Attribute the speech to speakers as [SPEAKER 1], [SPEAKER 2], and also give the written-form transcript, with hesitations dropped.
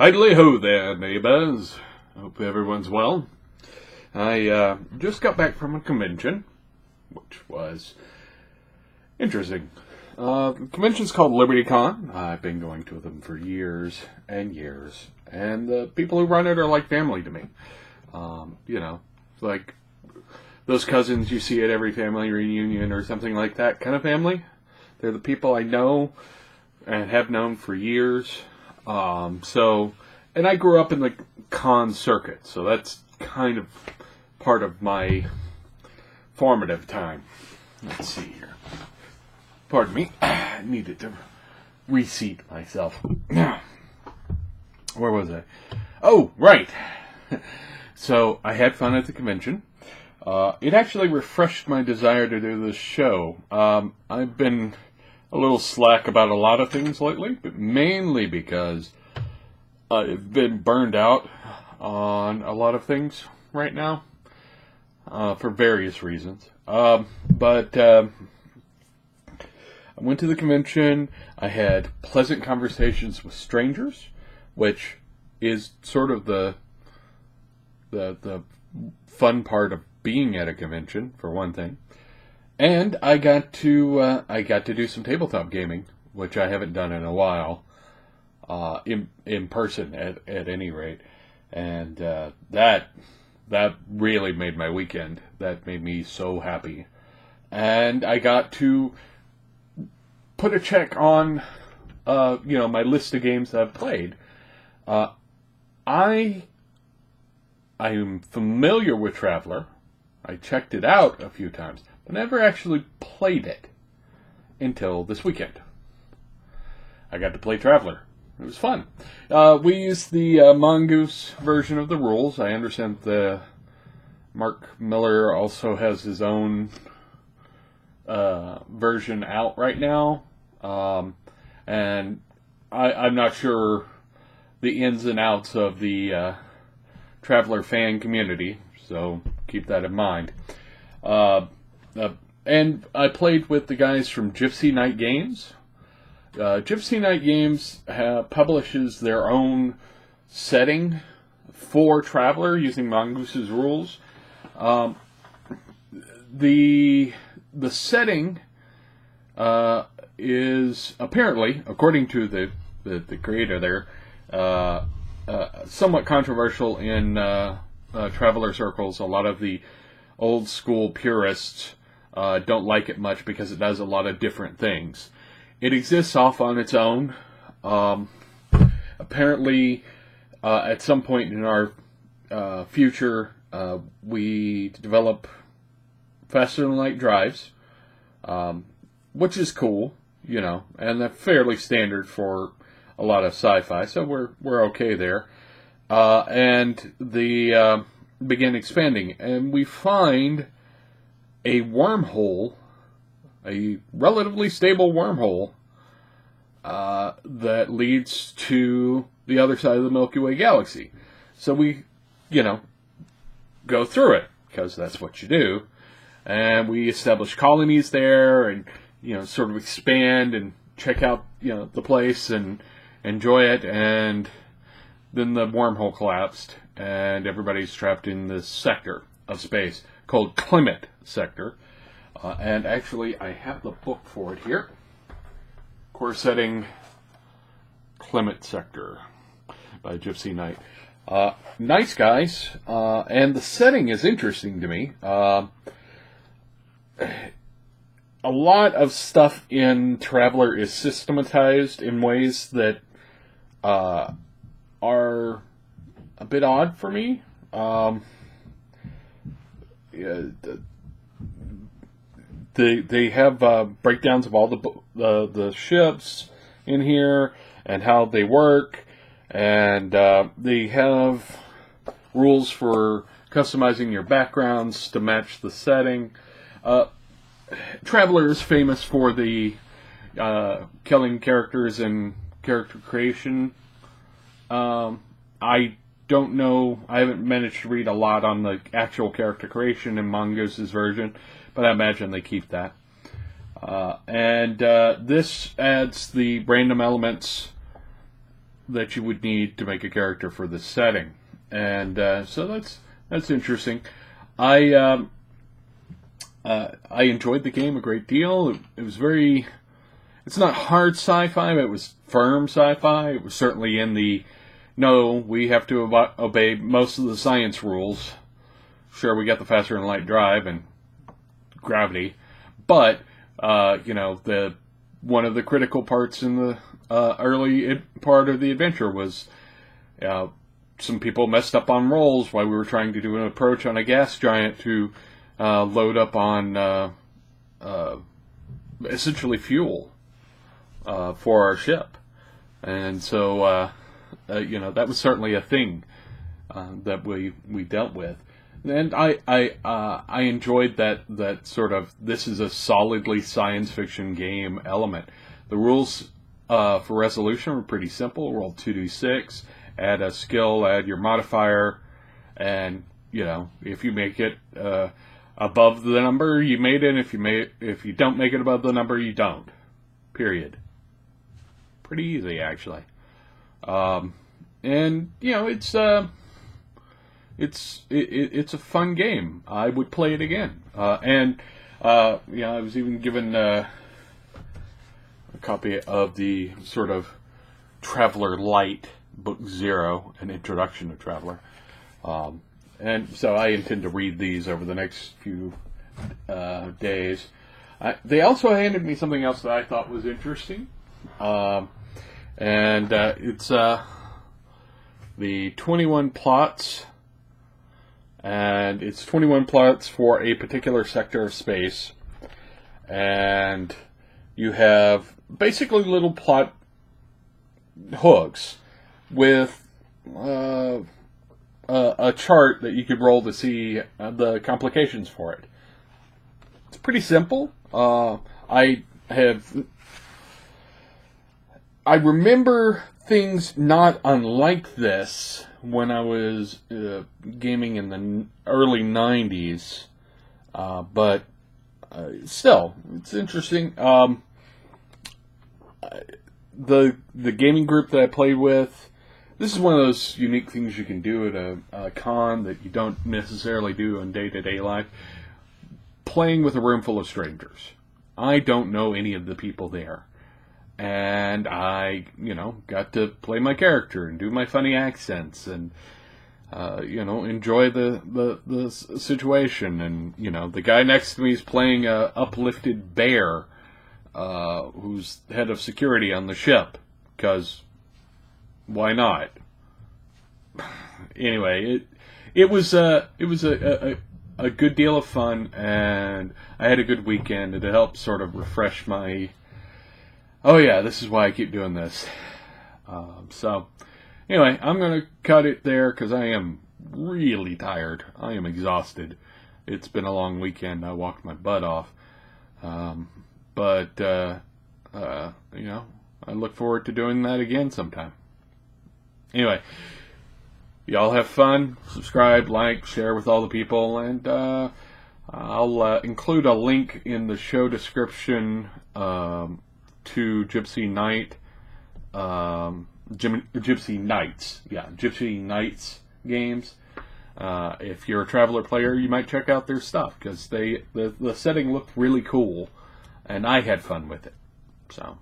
[SPEAKER 1] Idly ho there, neighbors. Hope everyone's well. I just got back from a convention, which was interesting. The convention's called LibertyCon. I've been going to them for years and years, and the people who run it are like family to me. Like those cousins you see at every family reunion or something like that kind of family. They're the people I know and have known for years. And I grew up in the con circuit, so that's kind of part of my formative time. Let's see here. Pardon me. I needed to reseat myself. Where was I? Oh, right. So I had fun at the convention. It actually refreshed my desire to do this show. I've been a little slack about a lot of things lately, but mainly because I've been burned out on a lot of things right now for various reasons. But I went to the convention. I had pleasant conversations with strangers, which is sort of the fun part of being at a convention, for one thing. And I got to do some tabletop gaming, which I haven't done in a while, in person at any rate, and that really made my weekend. That made me so happy, and I got to put a check on my list of games that I've played. I am familiar with Traveler. I checked it out a few times, but never actually played it until this weekend. I got to play Traveler. It was fun. We used the Mongoose version of the rules. I understand Mark Miller also has his own version out right now. And I'm not sure the ins and outs of the Traveler fan community, so keep that in mind. And I played with the guys from Gypsy Knights Games. Gypsy Knights Games publishes their own setting for Traveler using Mongoose's rules. The setting is apparently, according to the creator there, somewhat controversial in Traveler circles. A lot of the old school purists don't like it much because it does a lot of different things. It exists off on its own. Apparently, at some point in our future, we develop faster than light drives, which is cool, and they're fairly standard for a lot of sci-fi, so we're okay there. And the begin expanding, and we find a wormhole, a relatively stable wormhole, that leads to the other side of the Milky Way galaxy. So we, go through it, because that's what you do. And we establish colonies there, and, sort of expand and check out, the place and enjoy it. And then the wormhole collapsed, and everybody's trapped in this sector of space called Climate Sector. And actually, I have the book for it here. Core Setting Climate Sector by Gypsy Knight. Nice guys, and the setting is interesting to me. A lot of stuff in Traveler is systematized in ways that are a bit odd for me. They have breakdowns of all the ships in here and how they work, and they have rules for customizing your backgrounds to match the setting. Traveler is famous for the killing characters and character creation. I don't know. I haven't managed to read a lot on the actual character creation in Mongoose's version, but I imagine they keep that. And this adds the random elements that you would need to make a character for this setting, and so that's interesting. I enjoyed the game a great deal. It was very. It's not hard sci-fi, but it was firm sci-fi. It was certainly in the, no, we have to obey most of the science rules. Sure, we got the faster than light drive and gravity, but one of the critical parts in the early part of the adventure was some people messed up on rolls while we were trying to do an approach on a gas giant to load up on essentially fuel for our ship. And so, that was certainly a thing that we dealt with. And I enjoyed that sort of, this is a solidly science fiction game element. The rules for resolution were pretty simple. Roll 2d6, add a skill, add your modifier, and if you make it above the number, you made it. If you don't make it above the number, you don't. Period. Pretty easy, actually. And it's a fun game. I would play it again. I was even given a copy of the sort of Traveler Light Book 0, an introduction to Traveler. And so I intend to read these over the next few days. They also handed me something else that I thought was interesting. It's the 21 plots. And it's 21 plots for a particular sector of space. And you have basically little plot hooks with a chart that you could roll to see the complications for it. It's pretty simple. I remember things not unlike this when I was gaming in the early 90s, but still, it's interesting. The gaming group that I played with, this is one of those unique things you can do at a con that you don't necessarily do in day-to-day life. Playing with a room full of strangers. I don't know any of the people there. And I, got to play my character and do my funny accents and, enjoy the situation. And, the guy next to me is playing a uplifted bear, who's head of security on the ship. Because, why not? Anyway, it was a good deal of fun, and I had a good weekend, and it helped sort of refresh my, oh yeah, this is why I keep doing this. So, anyway, I'm going to cut it there because I am really tired. I am exhausted. It's been a long weekend. I walked my butt off. I look forward to doing that again sometime. Anyway, y'all have fun. Subscribe, like, share with all the people, and I'll include a link in the show description to Gypsy Knights Games. If you're a Traveler player, you might check out their stuff because the setting looked really cool, and I had fun with it. So.